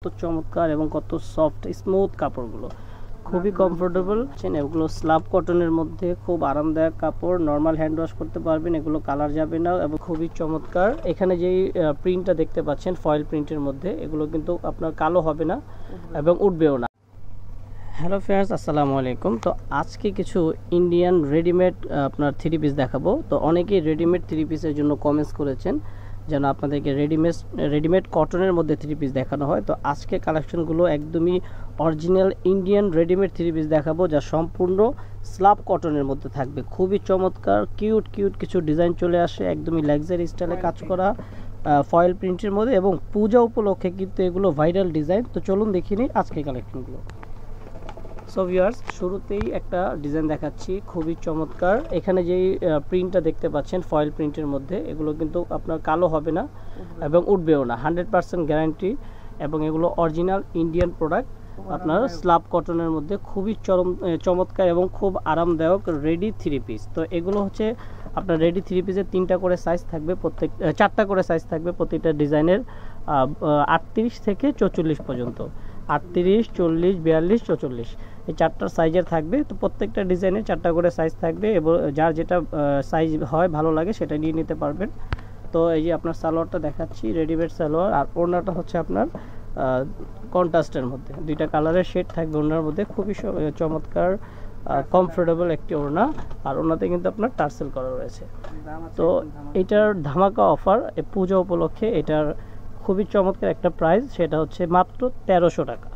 কত চমৎকার এবং কত সফট স্মুথ কাপড়গুলো, খুবই কমফোর্টেবল। এগুলো স্ল্যাব কটনের মধ্যে খুব আরামদায়ক কাপড়, নর্মাল হ্যান্ড ওয়াশ করতে পারবেন, এগুলো কালার যাবে না এবং খুবই চমৎকার। এখানে যেই প্রিন্টটা দেখতে পাচ্ছেন ফয়েল প্রিন্টের মধ্যে, এগুলো কিন্তু আপনার কালো হবে না এবং উঠবেও না। হ্যালো ফ্রেন্ডস, আসসালামু আলাইকুম। তো আজকে কিছু ইন্ডিয়ান রেডিমেড আপনার থ্রি পিস দেখাবো। তো অনেকেই রেডিমেড থ্রি পিসের জন্য কমেন্টস করেছেন যেন আপনাদেরকে রেডিমেড কটনের মধ্যে থ্রি পিস দেখানো হয়। তো আজকে কালেকশনগুলো একদমই original Indian readymade three piece দেখাবো, যা সম্পূর্ণ স্ল্যাব কটনের মধ্যে থাকবে। খুবই চমৎকার কিউট কিছু ডিজাইন চলে আসে, একদমই লাক্সারি স্টাইলে কাজ করা ফয়েল প্রিন্টের মধ্যে, এবং পূজা উপলক্ষে কিন্তু এগুলো ভাইরাল ডিজাইন। তো চলুন দেখে নিই আজকে কালেকশনগুলো। সো ভিউয়ার্স, শুরুতেই একটা ডিজাইন দেখাচ্ছি, খুবই চমৎকার। এখানে যেই প্রিন্টটা দেখতে পাচ্ছেন ফয়েল প্রিন্টের মধ্যে, এগুলো কিন্তু আপনার কালো হবে না এবং উঠবেও না, 100% গ্যারান্টি। এবং এগুলো অরিজিনাল ইন্ডিয়ান প্রোডাক্ট, আপনার স্ল্যাব কটনের মধ্যে খুবই চমৎকার এবং খুব আরামদায়ক রেডি থ্রি পিস। তো এগুলো হচ্ছে আপনার রেডি থ্রি পিসের 3টা করে সাইজ থাকবে, 4টা করে সাইজ থাকবে প্রত্যেকটা ডিজাইনের, 38 থেকে 44 পর্যন্ত। 38, 40, 42, 44 এই 4টার সাইজের থাকবে। তো প্রত্যেকটা ডিজাইনের 4টা করে সাইজ থাকবে এবং যার যেটা সাইজ হয় ভালো লাগে সেটা নিয়ে নিতে পারবেন। তো এই যে আপনার সালোয়ারটা দেখাচ্ছি, রেডিমেড সালোয়ার, আর ওড়নাটা হচ্ছে আপনার কন্ট্রাস্টের মধ্যে, 2টা কালারের শেড থাকবে ওড়নার মধ্যে। খুবই চমৎকার কমফোর্টেবল একটি ওড়না, আর ওড়নাতে কিন্তু আপনার টার্সেল করা রয়েছে। তো এটার ধামাকা অফার পূজা উপলক্ষে, এটার খুবই চমৎকার একটা প্রাইস, সেটা হচ্ছে মাত্র 1300 টাকা।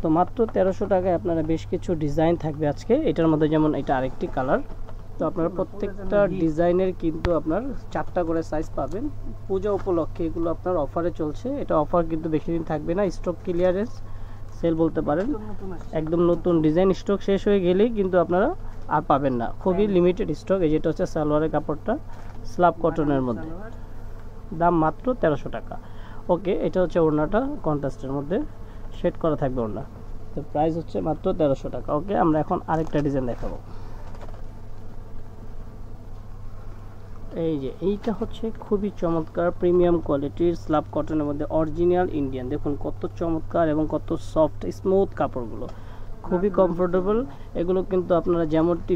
তো মাত্র 1300 টাকায় আপনারা বেশ কিছু ডিজাইন থাকবে আজকে। এটার মধ্যে যেমন এটা আরেকটি কালার। তো আপনারা প্রত্যেকটা ডিজাইনের কিন্তু আপনার 4টা করে সাইজ পাবেন। পূজা উপলক্ষে এগুলো আপনার অফারে চলছে। এটা অফার কিন্তু বেশি দিন থাকবে না, স্টক ক্লিয়ারেন্স সেল বলতে পারেন। একদম নতুন ডিজাইন, স্টক শেষ হয়ে গেলেই কিন্তু আপনারা আর পাবেন না, খুবই লিমিটেড স্টক। এই যেটা হচ্ছে সালোয়ারের কাপড়টা স্ল্যাব কটনের মধ্যে, দাম মাত্র 1300 টাকা। ওকে, এটা হচ্ছে ওড়নাটা কন্ট্রাস্টের মধ্যে শেড করা থাকবে ওড়না। তো প্রাইস হচ্ছে মাত্র 1300 টাকা। ওকে, আমরা এখন আরেকটা ডিজাইন দেখাবো। এই যে এইটা হচ্ছে খুবই চমৎকার প্রিমিয়াম কোয়ালিটির স্ল্যাব কটনের মধ্যে অরিজিনাল ইন্ডিয়ান। দেখুন কত চমৎকার এবং কত সফট স্মুথ কাপড়গুলো, খুবই কমফোর্টেবল। এগুলো কিন্তু আপনারা যেমনটি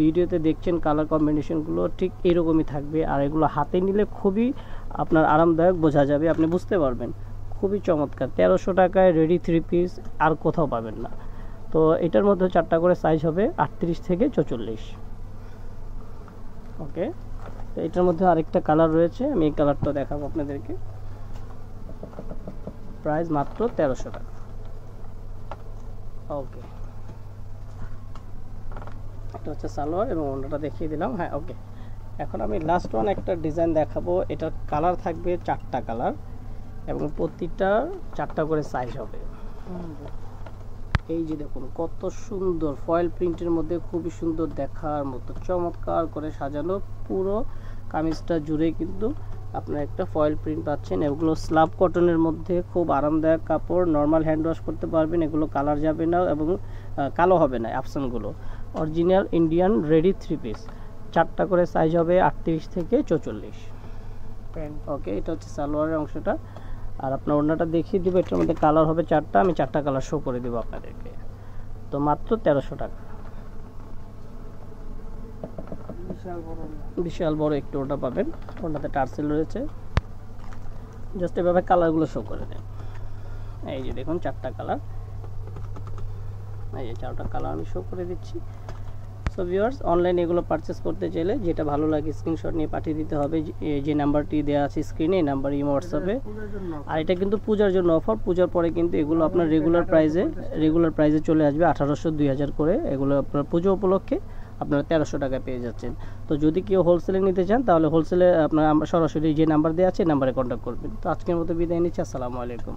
ভিডিওতে দেখছেন কালার কম্বিনেশনগুলো ঠিক এরকমই থাকবে, আর এগুলো হাতে নিলে খুবই আপনার আরামদায়ক বোঝা যাবে, আপনি বুঝতে পারবেন। খুবই চমৎকার, 1300 টাকায় রেডি থ্রি পিস আর কোথাও পাবেন না। তো এটার মধ্যে 4টা করে সাইজ হবে, 38 থেকে 44। ওকে, তো এটার মধ্যে আরেকটা কালার রয়েছে, আমি এই কালারটা দেখাবো আপনাদেরকে। প্রাইস মাত্র 1300 টাকা। ওকে, এটা হচ্ছে সালোয়ার এবং ওড়নাটা দেখিয়ে দিলাম। হ্যাঁ, ওকে, এখন আমি লাস্ট ওয়ান একটা ডিজাইন দেখাবো। এটার কালার থাকবে 4টা কালার এবং প্রতিটা 4টা করে সাইজ হবে। এই যে দেখুন কত সুন্দর ফয়েল প্রিন্টের মধ্যে, খুবই সুন্দর দেখার মতো চমৎকার করে সাজানো, পুরো কামিজটা জুড়ে কিন্তু আপনার একটা ফয়েল প্রিন্ট পাচ্ছেন। এগুলো স্ল্যাব কটনের মধ্যে খুব আরামদায়ক কাপড়, নর্মাল হ্যান্ড ওয়াশ করতে পারবেন, এগুলো কালার যাবে না এবং কালো হবে না। অপশনগুলো original Indian ready three piece, 4টা করে সাইজ হবে, 38 থেকে 44। ওকে, এটা হচ্ছে সালোয়ারের অংশটা, আর আপনার ওড়নাটা দেখিয়ে দিব। এটার মধ্যে কালার হবে 4টা, আমি 4টা কালার শো করে দেবো আপনাদেরকে। তো মাত্র 1300 টাকা। বিশাল বড় একটু ওটা পাবেন, ওটাতে টার্সেল রয়েছে। জাস্ট এভাবে কালারগুলো শো করে দেন। এই যে দেখুন 4টা কালার, এই যে 4টা কালার আমি শো করে দিচ্ছি। সো ভিউয়ার্স, অনলাইনে এগুলো পারচেস করতে চাইলে যেটা ভালো লাগে স্ক্রিনশট নিয়ে পাঠিয়ে দিতে হবে। যে নাম্বারটি দেওয়া আছে স্ক্রিনে, এই নাম্বার ইমো হোয়াটসঅ্যাপে। আর এটা কিন্তু পূজার জন্য অফার, পূজার পরে কিন্তু এগুলো আপনার রেগুলার প্রাইসে চলে আসবে 1800, 2000 করে। এগুলো আপনার পুজো উপলক্ষে আপনারা 1300 টাকায় পেয়ে যাচ্ছেন। তো যদি কেউ হোলসেলে নিতে চান তাহলে হোলসেলে আপনারা সরাসরি যে নাম্বার দেওয়া আছে এই নাম্বারে কন্ট্যাক্ট করবেন। তো আজকের মতো বিদায় নিচ্ছি, আসসালামু আলাইকুম।